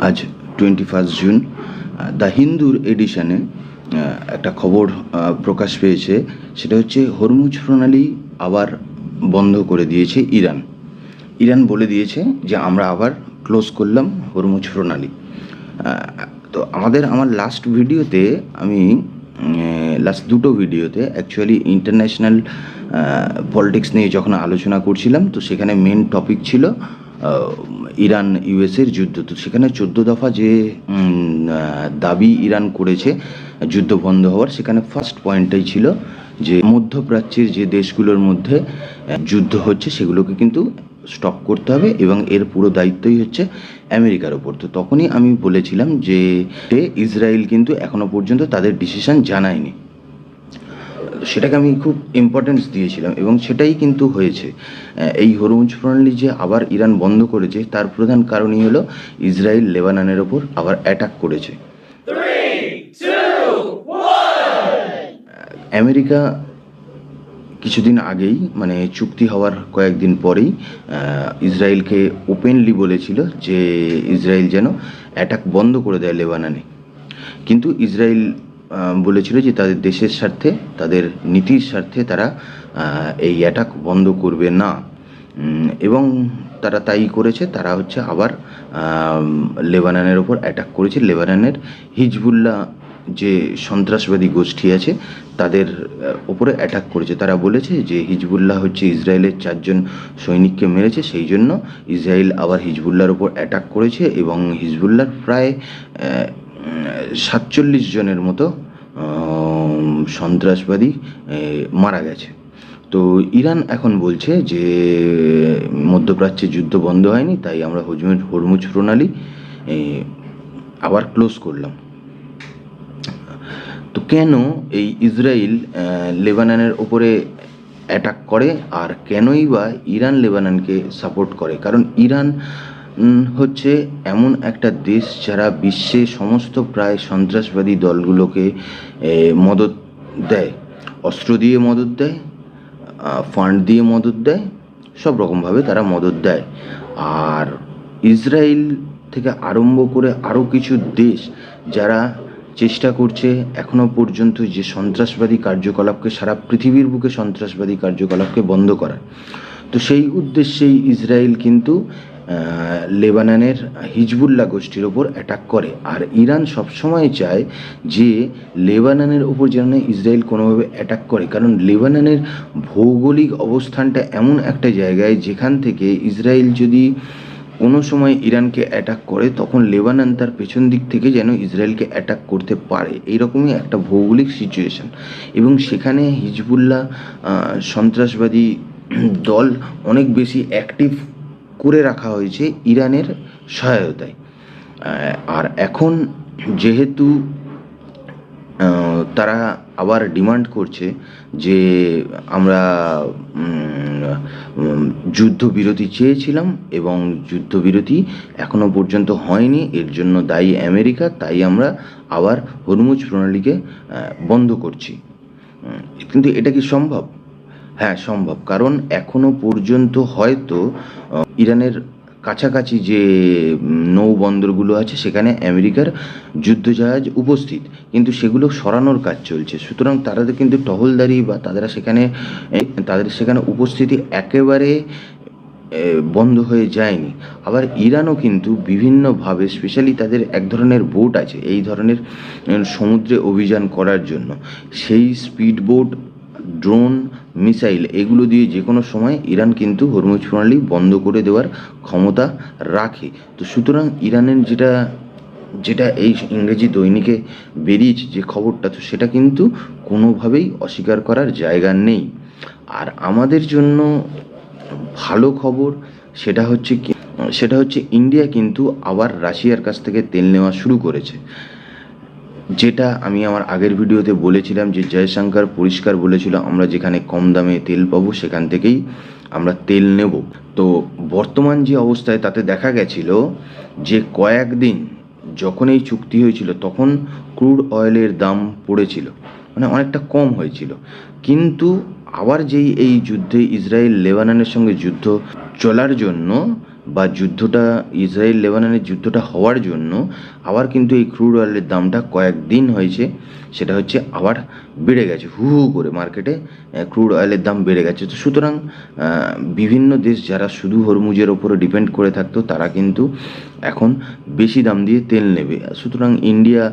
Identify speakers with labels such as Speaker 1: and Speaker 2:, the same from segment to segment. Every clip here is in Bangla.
Speaker 1: আজ 21 জুন দ্য হিন্দুর এডিশনে একটা খবর প্রকাশ পেয়েছে। সেটা হচ্ছে হরমুজ প্রণালী আবার বন্ধ করে দিয়েছে ইরান বলে দিয়েছে যে আমরা আবার ক্লোজ করলাম হরমুজ প্রণালী। তো আমার লাস্ট ভিডিওতে লাস্ট দুটো ভিডিওতে অ্যাকচুয়ালি ইন্টারন্যাশনাল পলিটিক্স নিয়ে যখন আলোচনা করছিলাম, তো সেখানে মেন টপিক ছিল ইরান ইউএসের যুদ্ধ। তো সেখানে 14 দফা যে দাবি ইরান করেছে যুদ্ধ বন্ধ হওয়ার, সেখানে ফার্স্ট পয়েন্টটাই ছিল যে মধ্যপ্রাচ্যের যে দেশগুলোর মধ্যে যুদ্ধ হচ্ছে সেগুলোকে কিন্তু স্টপ করতে হবে এবং এর পুরো দায়িত্বই হচ্ছে আমেরিকার ওপর। তো তখনই আমি বলেছিলাম যে ইসরায়েল কিন্তু এখনো পর্যন্ত তাদের ডিসিশন জানায়নি। সেটাকে আমি খুব ইম্পর্টেন্স দিয়েছিলাম এবং সেটাই কিন্তু হয়েছে। এই হরমুজ প্রণালী যে আবার ইরান বন্ধ করেছে তার প্রধান কারণই হলো ইসরায়েল লেবাননের ওপর আবার অ্যাটাক করেছে। আমেরিকা কিছুদিন আগেই, মানে চুক্তি হওয়ার কয়েকদিন পরেই, ইসরায়েলকে ওপেনলি বলেছিল যে ইসরায়েল যেন অ্যাটাক বন্ধ করে দেয় লেবাননে। কিন্তু ইসরায়েল বলেছিল যে তাদের দেশের স্বার্থে, তাদের নীতির স্বার্থে তারা এই অ্যাটাক বন্ধ করবে না, এবং তারা তাই করেছে। তারা হচ্ছে আবার লেবাননের ওপর অ্যাটাক করেছে। লেবাননের হিজবুল্লাহ যে সন্ত্রাসবাদী গোষ্ঠী আছে তাদের ওপরে অ্যাটাক করেছে। তারা বলেছে যে হিজবুল্লাহ হচ্ছে ইসরায়েলের 4 জন সৈনিককে মেরেছে, সেই জন্য ইসরায়েল আবার হিজবুল্লাহর ওপর অ্যাটাক করেছে এবং হিজবুল্লাহর প্রায় 47 জনের মতো সন্ত্রাসবাদী মারা গেছে। তো ইরান এখন বলছে যে মধ্যপ্রাচ্যে যুদ্ধ বন্ধ হয়নি, তাই আমরা হরমুজ প্রণালী আবার ক্লোজ করলাম। তো কেন এই ইসরায়েল লেবাননের ওপরে অ্যাটাক করে, আর কেনই বা ইরান লেবাননকে সাপোর্ট করে? কারণ ইরান হচ্ছে এমন একটা দেশ যারা বিশ্বে সমস্ত প্রায় সন্ত্রাসবাদী দলগুলোকে মদত দেয়, অস্ত্র দিয়ে মদত দেয়, ফান্ড দিয়ে মদত দেয়, সব রকমভাবে তারা মদত দেয়। আর ইসরায়েল থেকে আরম্ভ করে আরও কিছু দেশ যারা চেষ্টা করছে এখনো পর্যন্ত যে সন্ত্রাসবাদী কার্যকলাপকে, সারা পৃথিবীর বুকে সন্ত্রাসবাদী কার্যকলাপকে বন্ধ করার, তো সেই উদ্দেশ্যেই ইসরায়েল কিন্তু লেবাননের হিজবুল্লাহ গোষ্ঠীর ওপর অ্যাটাক করে। আর ইরান সবসময় চায় যে লেবাননের ওপর যেন ইসরায়েল কোনোভাবে অ্যাটাক করে, কারণ লেবাননের ভৌগোলিক অবস্থানটা এমন একটা জায়গায় যেখান থেকে ইসরায়েল যদি কোনো সময় ইরানকে অ্যাটাক করে তখন লেবানন তার পেছন দিক থেকে যেন ইসরায়েলকে অ্যাটাক করতে পারে, এইরকমই একটা ভৌগোলিক সিচুয়েশন। এবং সেখানে হিজবুল্লাহ সন্ত্রাসবাদী দল অনেক বেশি অ্যাক্টিভ করে রাখা হয়েছে ইরানের সহায়তায়। আর এখন যেহেতু তারা আবার ডিমান্ড করছে যে আমরা যুদ্ধবিরতি চেয়েছিলাম এবং যুদ্ধবিরতি এখনো পর্যন্ত হয়নি, এর জন্য দায়ী আমেরিকা, তাই আমরা আবার হরমুজ প্রণালীকে বন্ধ করছি। কিন্তু এটা কি সম্ভব? হ্যাঁ, সম্ভব। কারণ এখনো পর্যন্ত হয়তো ইরানের কাছাকাছি যে নৌবন্দরগুলো আছে সেখানে আমেরিকার যুদ্ধজাহাজ উপস্থিত, কিন্তু সেগুলো সরানোর কাজ চলছে। সুতরাং তারা কিন্তু টহলদারি বা তাদের সেখানে উপস্থিতি একেবারে বন্ধ হয়ে যায়নি। আবার ইরানও কিন্তু বিভিন্নভাবে, স্পেশালি তাদের এক ধরনের বোট আছে এই ধরনের সমুদ্রে অভিযান করার জন্য, সেই স্পিড বোট, ড্রোন, মিসাইল, এগুলো দিয়ে যে কোনো সময় ইরান কিন্তু হরমুজ প্রণালী বন্ধ করে দেওয়ার ক্ষমতা রাখে। তো সুতরাং ইরানের যেটা এই ইংরেজি দৈনিকে বেরিয়েছে যে খবরটা, তো সেটা কিন্তু কোনোভাবেই অস্বীকার করার জায়গা নেই। আর আমাদের জন্য ভালো খবর সেটা হচ্ছে ইন্ডিয়া কিন্তু আবার রাশিয়ার কাছ থেকে তেল নেওয়া শুরু করেছে। যেটা আমি আমার আগের ভিডিওতে বলেছিলাম যে জয়শঙ্কর পরিষ্কার বলেছিল আমরা যেখানে কম দামে তেল পাবো সেখান থেকেই আমরা তেল নেব। তো বর্তমান যে অবস্থায় তাতে দেখা গেছিল যে কয়েকদিন যখন এই চুক্তি হয়েছিল তখন ক্রুড অয়েলের দাম পড়েছিল, মানে অনেকটা কম হয়েছিল। কিন্তু আবার এই যুদ্ধে ইসরায়েল লেবাননের সঙ্গে যুদ্ধ চলার জন্য বা যুদ্ধটা ইসরায়েল লেবাননের যুদ্ধটা হওয়ার জন্য আবার কিন্তু এই ক্রুড অয়েলের দামটা কয়েকদিন হয়েছে সেটা হচ্ছে আবার বেড়ে গেছে, হু হু করে মার্কেটে ক্রুড অয়েলের দাম বেড়ে গেছে। তো সুতরাং বিভিন্ন দেশ যারা শুধু হরমুজের ওপরে ডিপেন্ড করে থাকতো তারা কিন্তু এখন বেশি দাম দিয়ে তেল নেবে। সুতরাং ইন্ডিয়া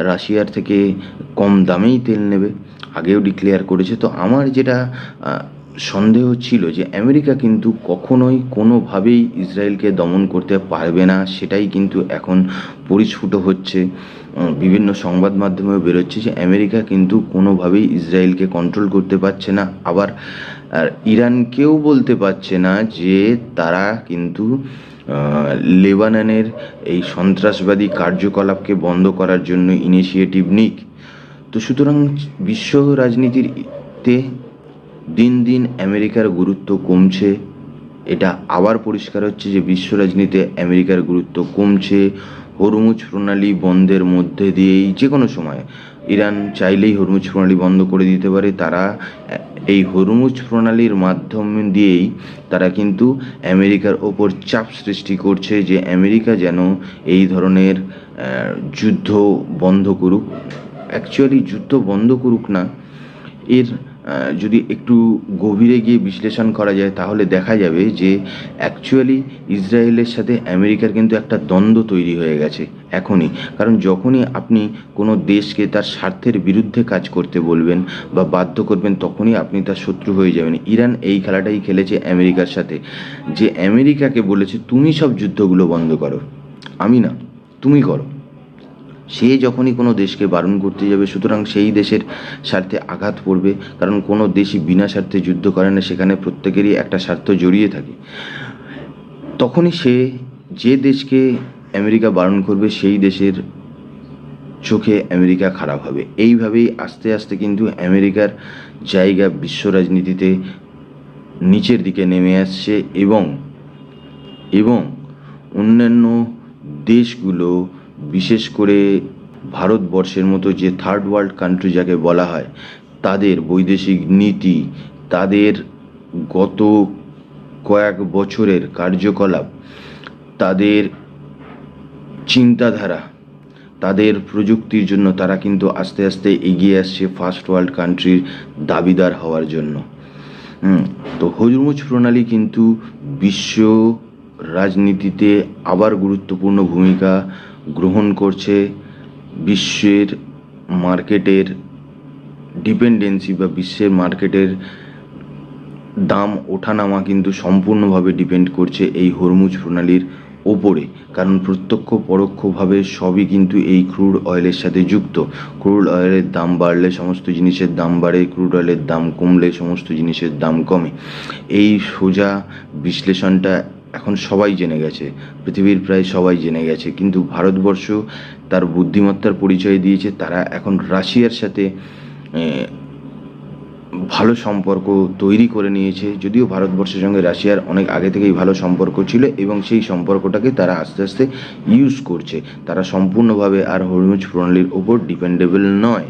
Speaker 1: রাশিয়ার থেকে কম দামেই তেল নেবে, আগেও ডিক্লেয়ার করেছে। তো আমার যেটা সন্দেহ ছিল যে আমেরিকা কিন্তু কখনোই কোনোভাবেই ইসরায়েলকে দমন করতে পারবে না, সেটাই কিন্তু এখন পরিস্ফুট হচ্ছে। বিভিন্ন সংবাদ মাধ্যমেও বেরোচ্ছে যে আমেরিকা কিন্তু কোনোভাবেই ইসরায়েলকে কন্ট্রোল করতে পারছে না, আবার ইরানকেও বলতে পারছে না যে তারা কিন্তু লেবাননের এই সন্ত্রাসবাদী কার্যকলাপকে বন্ধ করার জন্য ইনিশিয়েটিভ নিক। তো সুতরাং বিশ্ব রাজনীতিতে দিন দিন আমেরিকার গুরুত্ব কমছে, এটা আবার পরিষ্কার হচ্ছে যে বিশ্ব রাজনীতিতে আমেরিকার গুরুত্ব কমছে। হরমুজ প্রণালী বন্ধের মধ্যে দিয়েই যে কোনো সময় ইরান চাইলেই হরমুজ প্রণালী বন্ধ করে দিতে পারে। তারা এই হরমুজ প্রণালীর মাধ্যম দিয়েই তারা কিন্তু আমেরিকার ওপর চাপ সৃষ্টি করছে যে আমেরিকা যেন এই ধরনের যুদ্ধ বন্ধ করুক। অ্যাকচুয়ালি যুদ্ধ বন্ধ করুক না, এর যদি একটু গভীরে গিয়ে বিশ্লেষণ করা যায় তাহলে দেখা যাবে যে অ্যাকচুয়ালি ইসরায়েলের সাথে আমেরিকার কিন্তু একটা দ্বন্দ্ব তৈরি হয়ে গেছে এখনই। কারণ যখনই আপনি কোনো দেশকে তার স্বার্থের বিরুদ্ধে কাজ করতে বলবেন বা বাধ্য করবেন তখনই আপনি তার শত্রু হয়ে যাবেন। ইরান এই খেলাটাই খেলেছে আমেরিকার সাথে, যে আমেরিকাকে বলেছে তুমি সব যুদ্ধগুলো বন্ধ করো, আমি না, তুমি করো। সে যখনই কোনো দেশকে বারণ করতে যাবে সুতরাং সেই দেশের স্বার্থে আঘাত পড়বে, কারণ কোনো দেশই বিনা স্বার্থে যুদ্ধ করে না, সেখানে প্রত্যেকেরই একটা স্বার্থ জড়িয়ে থাকে। তখনই সে যে দেশকে আমেরিকা বারণ করবে সেই দেশের চোখে আমেরিকা খারাপ হবে। এইভাবেই আস্তে আস্তে কিন্তু আমেরিকার জায়গা বিশ্ব রাজনীতিতে নিচের দিকে নেমে আসছে এবং অন্যান্য দেশগুলো, বিশেষ করে ভারতবর্ষের মতো যে থার্ড ওয়ার্ল্ড কান্ট্রি যাকে বলা হয়, তাদের বৈদেশিক নীতি, তাদের গত কয়েক বছরের কার্যকলাপ, তাদের চিন্তাধারা, তাদের প্রযুক্তির জন্য তারা কিন্তু আস্তে আস্তে এগিয়ে আসছে ফার্স্ট ওয়ার্ল্ড কান্ট্রির দাবিদার হওয়ার জন্য। তো হরমুজ প্রণালী কিন্তু বিশ্ব রাজনীতিতে আবার গুরুত্বপূর্ণ ভূমিকা গ্রহণ করছে। বিশ্বের মার্কেটের ডিপেন্ডেন্সি বা বিশ্বের মার্কেটের দাম ওঠানামা কিন্তু সম্পূর্ণভাবে ডিপেন্ড করছে এই হরমুজ প্রণালীর ওপরে, কারণ প্রত্যক্ষ পরোক্ষভাবে সবই কিন্তু এই ক্রুড অয়েলের সাথে যুক্ত। ক্রুড অয়েলের দাম বাড়লে সমস্ত জিনিসের দাম বাড়ে, ক্রুড অয়েলের দাম কমলে সমস্ত জিনিসের দাম কমে। এই সোজা বিশ্লেষণটা এখন সবাই জেনে গেছে, পৃথিবীর প্রায় সবাই জেনে গেছে। কিন্তু ভারতবর্ষ তার বুদ্ধিমত্তার পরিচয় দিয়েছে, তারা এখন রাশিয়ার সাথে ভালো সম্পর্ক তৈরি করে নিয়েছে। যদিও ভারতবর্ষের সঙ্গে রাশিয়ার অনেক আগে থেকেই ভালো সম্পর্ক ছিল এবং সেই সম্পর্কটাকে তারা আস্তে আস্তে ইউজ করছে। তারা সম্পূর্ণভাবে আর হরমুজ প্রণালীর ওপর ডিপেন্ডেবল নয়।